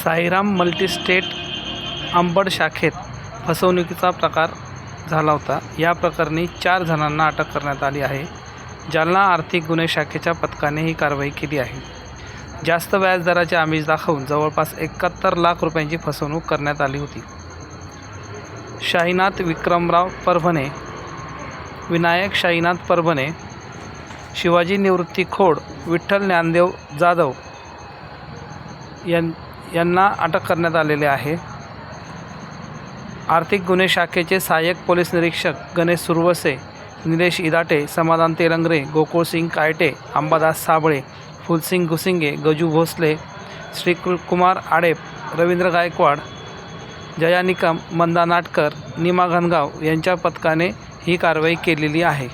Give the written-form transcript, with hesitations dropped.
Sairam multi-state Ambad शाखेत फसवणुकीचा प्रकार झाला होता। या प्रकरणी 4 जणांना अटक करण्यात आली आहे। जालना आर्थिक गुन्हे शाखेच्या पथकाने ही कारवाई केली आहे। जास्त व्याजदराचे आमिष दाखवून जवळपास 71 लाख रुपयांची फसवणूक करण्यात आली होती। शाहीनाथ विक्रमराव परभणे, विनायक शाहीनाथ परभणे, शिवाजी निवृत्ती खोड, विठ्ठल ज्ञानदेव जाधव यांना अटक करण्यात आलेले आहे। आर्थिक गुन्हे शाखेचे सहाय्यक पोलीस निरीक्षक गणेश सुरवसे, निलेश इदाटे, समाधान तेलंगरे, गोकुळसिंग कायटे, अंबादास साबळे, फुलसिंग घुसिंगे, गजू भोसले, श्रीकुमार आडेप, रवींद्र गायकवाड, जया निकम, मंदा नाटकर, निमा घनगाव यांच्या पथकाने ही कारवाई केलेली आहे।